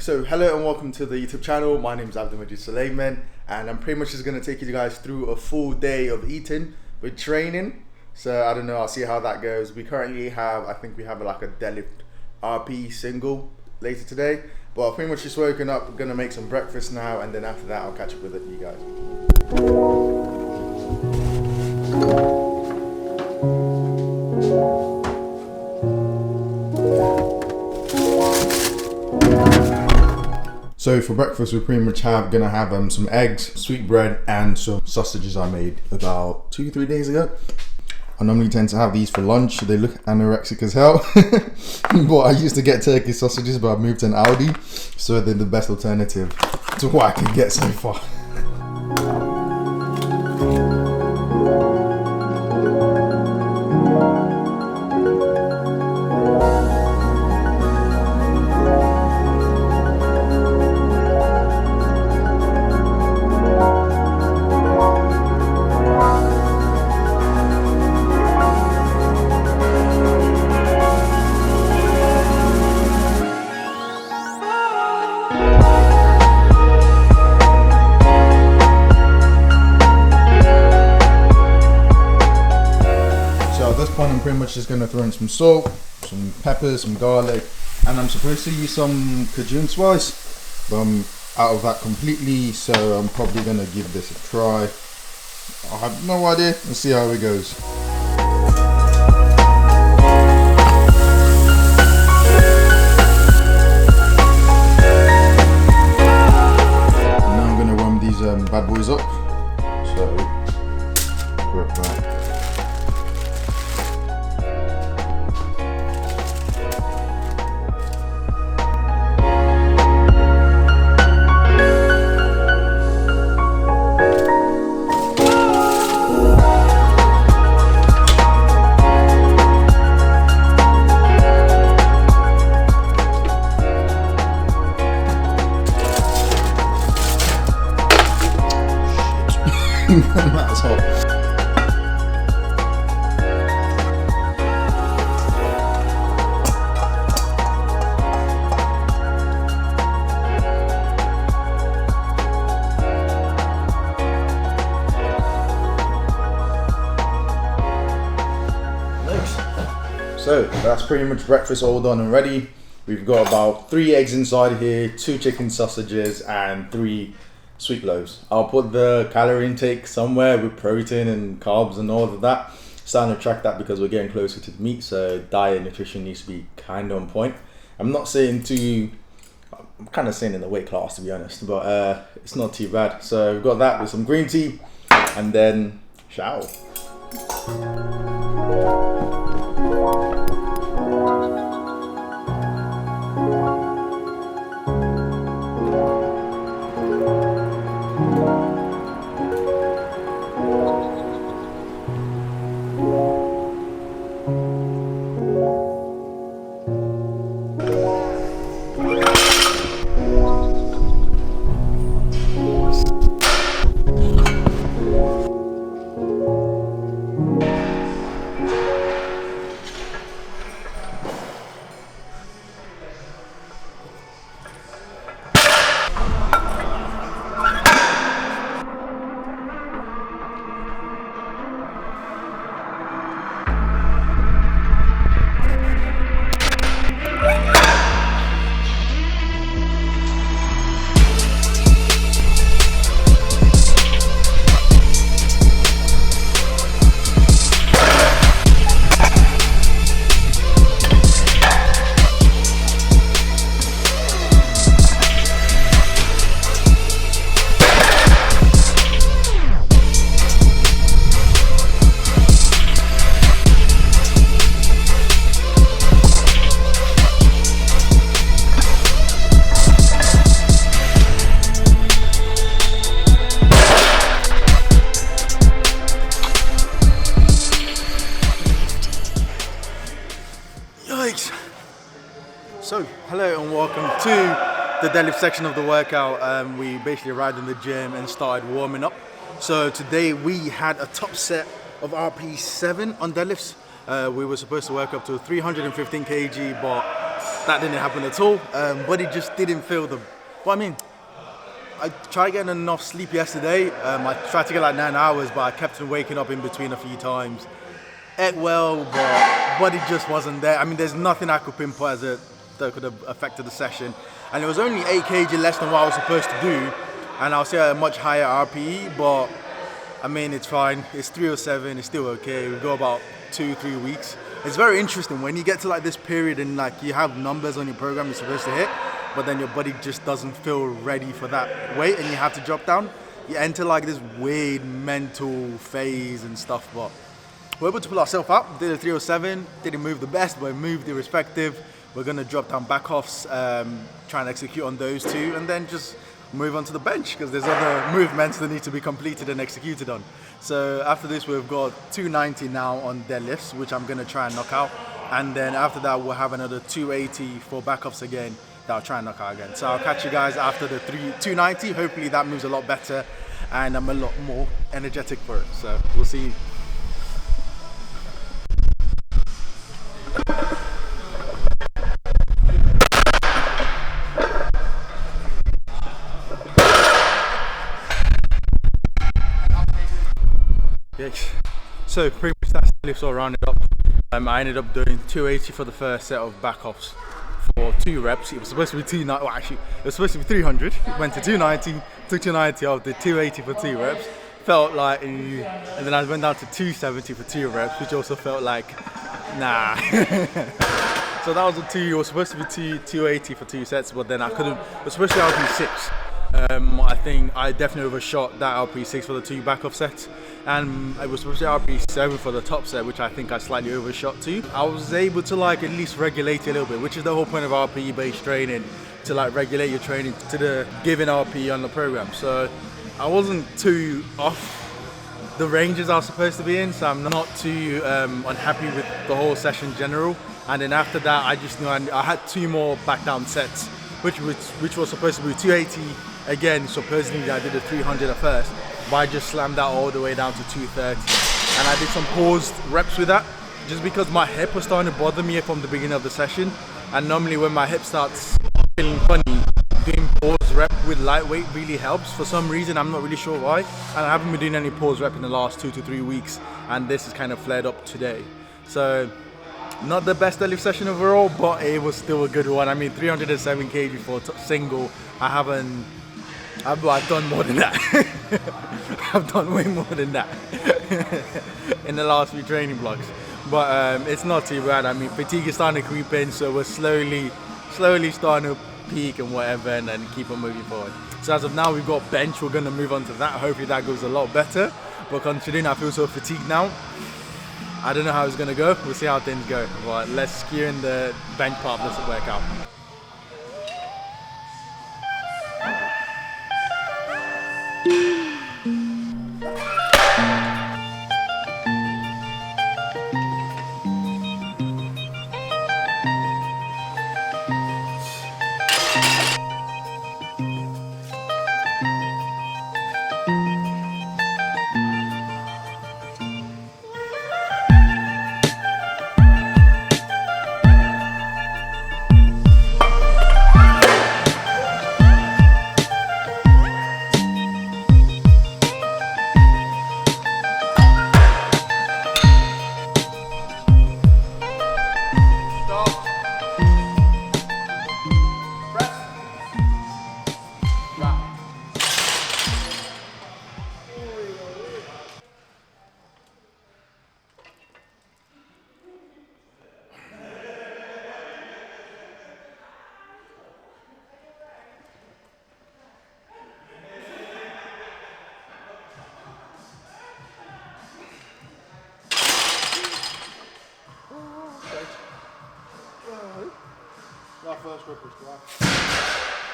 So hello and welcome to the YouTube channel. My name is Abdul Sulayman, and I'm pretty much just going to take you guys through a full day of eating with training. So I don't know, I'll see how that goes. We currently have, I think we have like a deadlift RP single later today, but I've pretty much just woken up. We're going to make some breakfast now, and then after that I'll catch up with you guys. So for breakfast, we're pretty much gonna have some eggs, sweet bread, and some sausages I made about 2-3 days ago. I normally tend to have these for lunch. They look anorexic as hell. But I used to get turkey sausages, but I moved to an Aldi, so they're the best alternative to what I could get so far. I'm pretty much just gonna throw in some salt, some peppers, some garlic, and I'm supposed to use some Cajun spice, but I'm out of that completely, so I'm probably gonna give this a try. I have no idea. Let's see how it goes. And now I'm gonna warm these bad boys up. So grab that. That's hot. Nice. So that's pretty much breakfast all done and ready. We've got about 3 eggs inside here, 2 chicken sausages, and 3 sweet loaves. I'll put the calorie intake somewhere with protein and carbs and all of that. Starting to track that because we're getting closer to the meat, so diet and nutrition needs to be kind of on point. I'm not saying I'm kind of saying in the weight class, to be honest, but it's not too bad. So we've got that with some green tea and then shower. So, hello and welcome to the deadlift section of the workout. We basically arrived in the gym and started warming up. So today we had a top set of RP7 on deadlifts. We were supposed to work up to 315 kg, but that didn't happen at all. But it just didn't feel the. But I mean, I tried getting enough sleep yesterday. I tried to get like 9 hours, but I kept on waking up in between a few times. Ate well, but it just wasn't there. I mean, there's nothing I could pinpoint that could have affected the session. And it was only 8 kg less than what I was supposed to do. And I'll say a much higher RPE, but I mean, it's fine. It's 307, it's still okay. We've got about 2-3 weeks. It's very interesting when you get to like this period and like you have numbers on your program you're supposed to hit, but then your body just doesn't feel ready for that weight and you have to drop down. You enter like this weird mental phase and stuff, but we're able to pull ourselves up. Did a 307, didn't move the best, but moved irrespective. We're gonna drop down back offs, try and execute on those two, and then just move on to the bench because there's other movements that need to be completed and executed on. So after this, we've got 290 now on deadlifts, which I'm gonna try and knock out. And then after that, we'll have another 280 for back offs again that I'll try and knock out again. So I'll catch you guys after the 290. Hopefully that moves a lot better and I'm a lot more energetic for it. So we'll see. So pretty much that's the lifts all rounded up. I ended up doing 280 for the first set of back offs for 2 reps. It was supposed to be 290. Well, actually, it was supposed to be 300. Went to 290. Took 290 off. Did 280 for 2 reps. Felt like, and then I went down to 270 for 2 reps, which also felt like, nah. So that was a 2. It was supposed to be 280 for 2 sets, but then I couldn't. It was supposed to be RP6. I think I definitely overshot that RP6 for the 2 back off sets, and it was supposed to be RP7 for the top set, which I think I slightly overshot too. I was able to like at least regulate it a little bit, which is the whole point of RPE based training, to like regulate your training to the given RPE on the program. So I wasn't too off the ranges I was supposed to be in, so I'm not too unhappy with the whole session in general. And then after that, I just knew I had 2 more back down sets, which was supposed to be 280 again. Supposedly I did a 300 at first, but I just slammed that all the way down to 230. And I did some paused reps with that, just because my hip was starting to bother me from the beginning of the session. And normally when my hip starts feeling funny, doing pause rep with lightweight really helps. For some reason, I'm not really sure why. And I haven't been doing any pause rep in the last 2 to 3 weeks, and this is kind of flared up today. So not the best deadlift session overall, but it was still a good one. I mean, 307 kg for single. I've done more than that. I've done way more than that in the last few training blocks. But it's not too bad. I mean, fatigue is starting to creep in, so we're slowly starting to peak and whatever, and then keep on moving forward. So as of now, we've got bench. We're gonna move on to that. Hopefully that goes a lot better. But considering I feel so fatigued now, I don't know how it's gonna go. We'll see how things go. But let's secure in the bench part of this workout. Our first grip was dry.